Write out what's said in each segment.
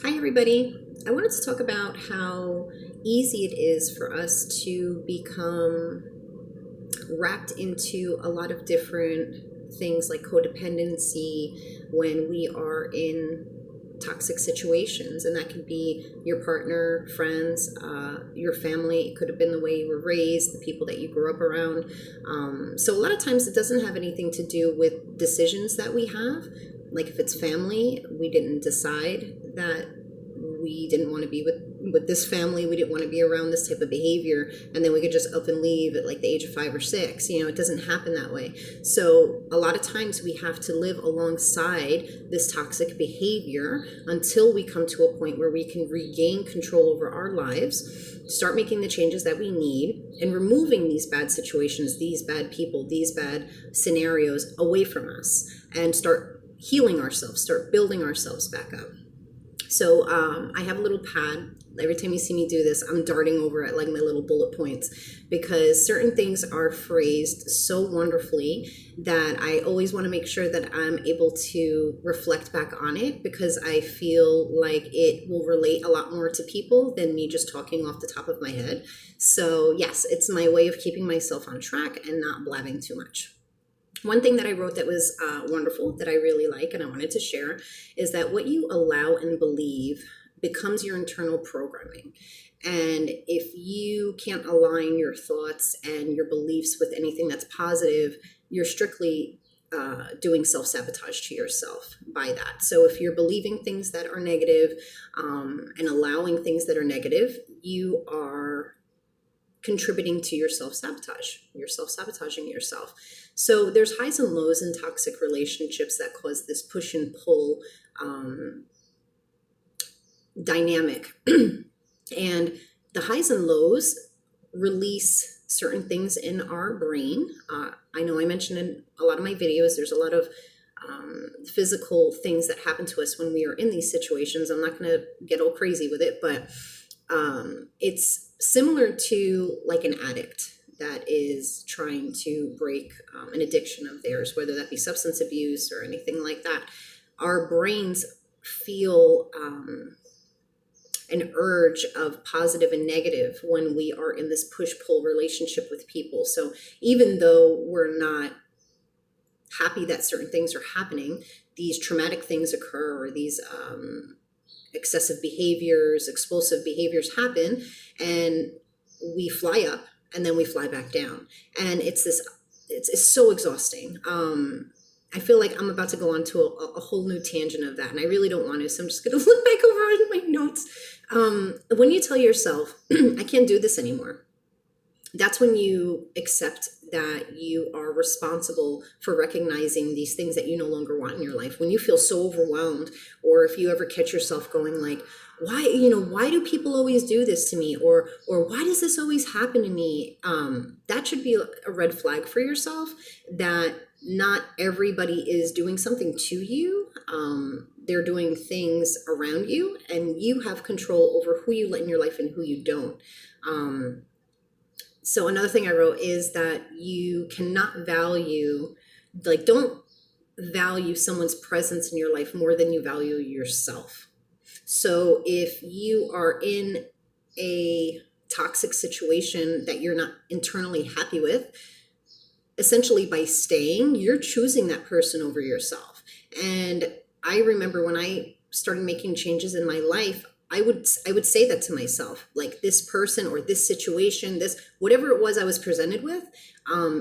Hi, everybody. I wanted to talk about how easy it is for us to become wrapped into a lot of different things like codependency when we are in toxic situations. And that could be your partner, friends, your family. It could have been the way you were raised, the people that you grew up around. So a lot of times it doesn't have anything to do with decisions that we have. Like if it's family, we didn't decide that we didn't want to be with this family, we didn't want to be around this type of behavior, and then we could just up and leave at like the age of 5 or 6. It doesn't happen that way. So a lot of times we have to live alongside this toxic behavior until we come to a point where we can regain control over our lives, start making the changes that we need, and removing these bad situations, these bad people, these bad scenarios away from us, and start healing ourselves, start building ourselves back up. So I have a little pad. Every time you see me do this, I'm darting over at like my little bullet points, because certain things are phrased so wonderfully that I always want to make sure that I'm able to reflect back on it, because I feel like it will relate a lot more to people than me just talking off the top of my head. So yes, it's my way of keeping myself on track and not blabbing too much. One thing that I wrote that was wonderful, that I really like and I wanted to share, is that what you allow and believe becomes your internal programming. And if you can't align your thoughts and your beliefs with anything that's positive, you're strictly doing self-sabotage to yourself by that. So if you're believing things that are negative and allowing things that are negative, you are contributing to your self-sabotage. You're self-sabotaging yourself. So there's highs and lows in toxic relationships that cause this push and pull dynamic. And the highs and lows release certain things in our brain. I know I mentioned in a lot of my videos, there's a lot of physical things that happen to us when we are in these situations. I'm not going to get all crazy with it, but it's similar to like an addict that is trying to break an addiction of theirs, whether that be substance abuse or anything like that. Our brains feel an urge of positive and negative when we are in this push-pull relationship with people. So even though we're not happy that certain things are happening, these traumatic things occur, or these excessive behaviors, explosive behaviors happen, and we fly up and then we fly back down. And it's so exhausting. I feel like I'm about to go on to a whole new tangent of that, and I really don't want to, so I'm just going to look back over at my notes. When you tell yourself, I can't do this anymore, that's when you accept that you are responsible for recognizing these things that you no longer want in your life. When you feel so overwhelmed, or if you ever catch yourself going like, why do people always do this to me? Or why does this always happen to me? That should be a red flag for yourself, that not everybody is doing something to you. They're doing things around you, and you have control over who you let in your life and who you don't. So another thing I wrote is that you cannot don't value someone's presence in your life more than you value yourself. So if you are in a toxic situation that you're not internally happy with, essentially by staying, you're choosing that person over yourself. And I remember when I started making changes in my life, I would say that to myself, like, this person or this situation, this whatever it was I was presented with,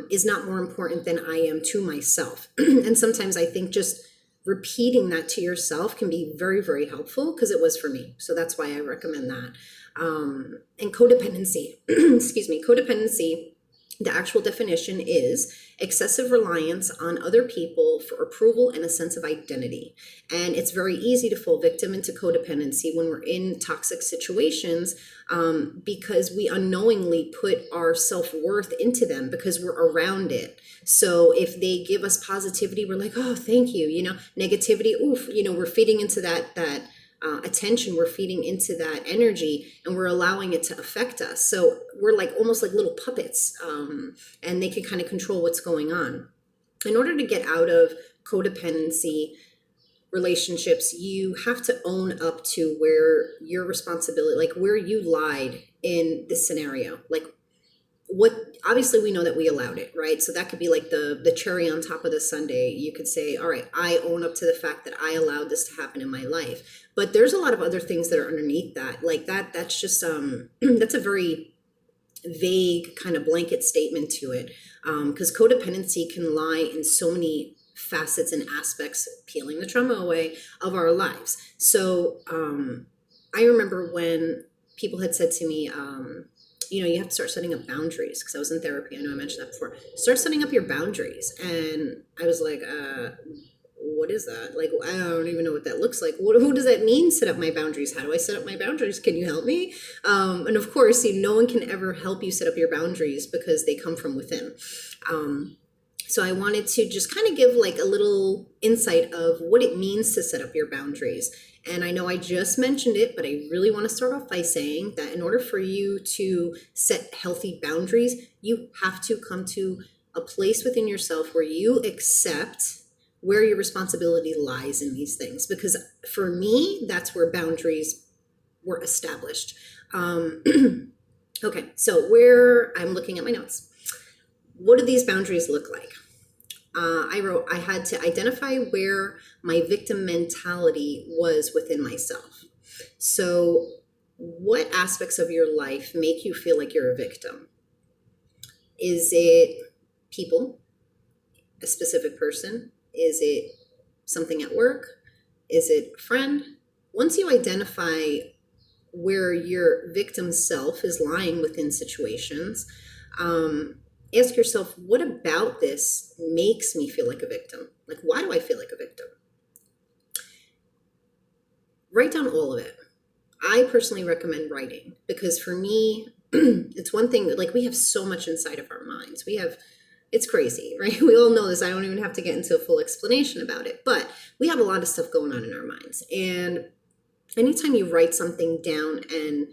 is not more important than I am to myself. And sometimes I think just repeating that to yourself can be very, very helpful, because it was for me. So that's why I recommend that. And codependency, excuse me, codependency, the actual definition is excessive reliance on other people for approval and a sense of identity. And it's very easy to fall victim into codependency when we're in toxic situations, because we unknowingly put our self-worth into them because we're around it. So if they give us positivity, we're like, oh, thank you. Negativity, oof, we're feeding into that attention, we're feeding into that energy, and we're allowing it to affect us. So we're like almost like little puppets, and they can kind of control what's going on. In order to get out of codependency relationships, you have to own up to where your responsibility, like where you lied in this scenario. Like what, obviously we know that we allowed it, right? So that could be like the cherry on top of the sundae. You could say, all right, I own up to the fact that I allowed this to happen in my life. But there's a lot of other things that are underneath that. Like that's just that's a very vague kind of blanket statement to it. Because codependency can lie in so many facets and aspects, peeling the trauma away, of our lives. So I remember when people had said to me, you have to start setting up boundaries, because I was in therapy. I know I mentioned that before. Start setting up your boundaries. And I was like, what is that? Like, I don't even know what that looks like. Who does that mean, set up my boundaries? How do I set up my boundaries? Can you help me? And of course, no one can ever help you set up your boundaries because they come from within. So I wanted to just kind of give like a little insight of what it means to set up your boundaries. And I know I just mentioned it, but I really want to start off by saying that in order for you to set healthy boundaries, you have to come to a place within yourself where you accept where your responsibility lies in these things. Because for me, that's where boundaries were established. Okay, so where I'm looking at my notes. What do these boundaries look like? I wrote, I had to identify where my victim mentality was within myself. So what aspects of your life make you feel like you're a victim? Is it people, a specific person? Is it something at work? Is it a friend? Once you identify where your victim self is lying within situations, ask yourself, what about this makes me feel like a victim? Like, why do I feel like a victim? Write down all of it. I personally recommend writing, because for me, it's one thing that, like, we have so much inside of our minds. It's crazy, right? We all know this. I don't even have to get into a full explanation about it, but we have a lot of stuff going on in our minds. And anytime you write something down and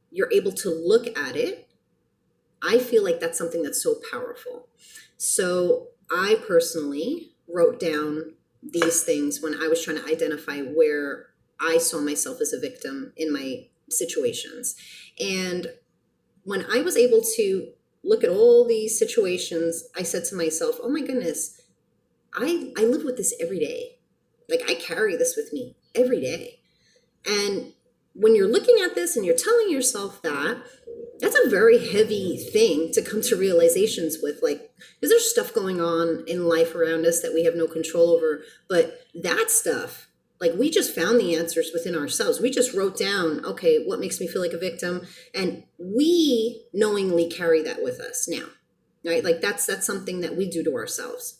you're able to look at it, I feel like that's something that's so powerful. So I personally wrote down these things when I was trying to identify where I saw myself as a victim in my situations. And when I was able to look at all these situations, I said to myself, oh my goodness, I live with this every day. Like, I carry this with me every day. And when you're looking at this and you're telling yourself that, that's a very heavy thing to come to realizations with. Like, because there's stuff going on in life around us that we have no control over. But that stuff, like, we just found the answers within ourselves. We just wrote down, okay, what makes me feel like a victim? And we knowingly carry that with us now, right? Like, that's something that we do to ourselves.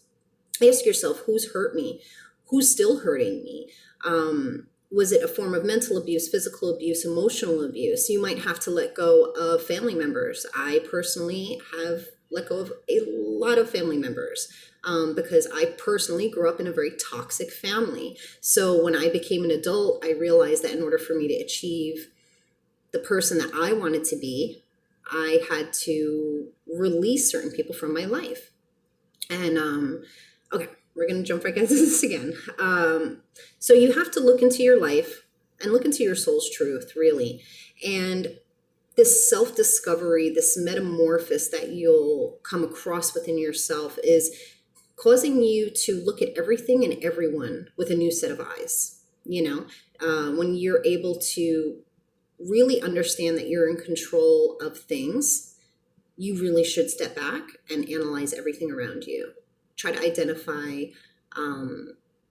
Ask yourself, who's hurt me? Who's still hurting me? Was it a form of mental abuse, physical abuse, emotional abuse? You might have to let go of family members. I personally have let go of a lot of family members because I personally grew up in a very toxic family. So when I became an adult, I realized that in order for me to achieve the person that I wanted to be, I had to release certain people from my life. And okay, we're going to jump right into this again. So you have to look into your life and look into your soul's truth, really. And this self-discovery, this metamorphosis that you'll come across within yourself is causing you to look at everything and everyone with a new set of eyes. When you're able to really understand that you're in control of things, you really should step back and analyze everything around you. Try to identify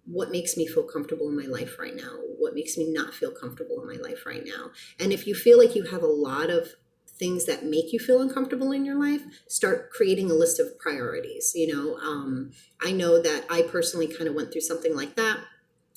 what makes me feel comfortable in my life right now, what makes me not feel comfortable in my life right now. And if you feel like you have a lot of things that make you feel uncomfortable in your life, start creating a list of priorities. I know that I personally kind of went through something like that.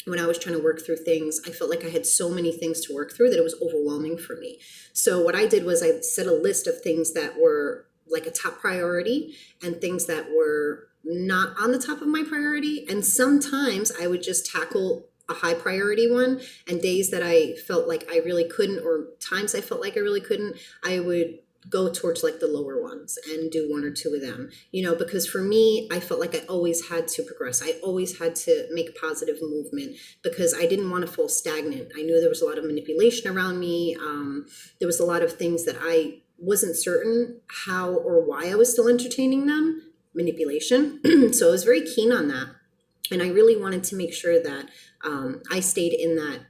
When I was trying to work through things, I felt like I had so many things to work through that it was overwhelming for me. So what I did was I set a list of things that were like a top priority and things that were not on the top of my priority. And sometimes I would just tackle a high priority one, and days that I felt like I really couldn't, or times I felt like I really couldn't, I would go towards like the lower ones and do one or two of them, because for me, I felt like I always had to progress. I always had to make positive movement because I didn't want to fall stagnant. I knew there was a lot of manipulation around me. There was a lot of things that I wasn't certain how or why I was still entertaining them, manipulation. So I was very keen on that. And I really wanted to make sure that I stayed in that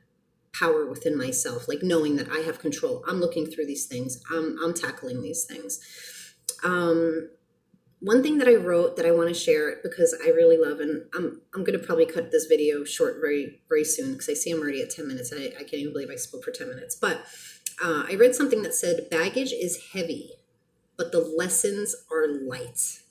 power within myself, like knowing that I have control. I'm looking through these things. I'm tackling these things. One thing that I wrote that I want to share because I really love, and I'm going to probably cut this video short very, very soon because I see I'm already at 10 minutes. I can't even believe I spoke for 10 minutes. But I read something that said, baggage is heavy, but the lessons are light.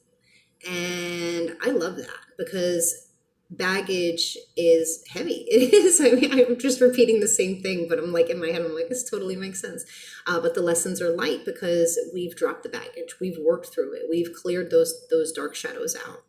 And I love that because baggage is heavy. It is. I mean, I'm just repeating the same thing, but I'm like in my head, I'm like, this totally makes sense. But the lessons are light because we've dropped the baggage. We've worked through it. We've cleared those dark shadows out.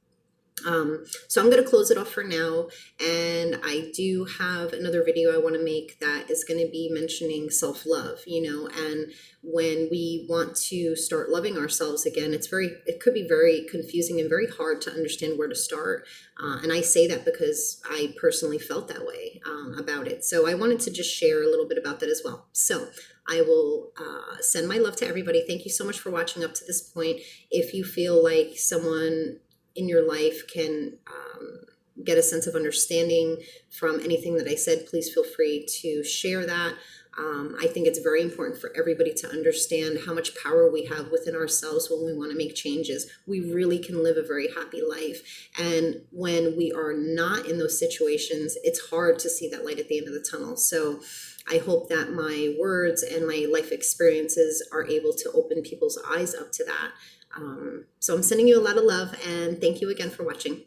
So I'm going to close it off for now. And I do have another video I want to make that is going to be mentioning self-love, and when we want to start loving ourselves again, it could be very confusing and very hard to understand where to start. And I say that because I personally felt that way about it. So I wanted to just share a little bit about that as well. So I will send my love to everybody. Thank you so much for watching up to this point. If you feel like someone in your life can get a sense of understanding from anything that I said, please feel free to share that. I think it's very important for everybody to understand how much power we have within ourselves when we want to make changes. We really can live a very happy life. And when we are not in those situations, it's hard to see that light at the end of the tunnel. So I hope that my words and my life experiences are able to open people's eyes up to that. So I'm sending you a lot of love and thank you again for watching.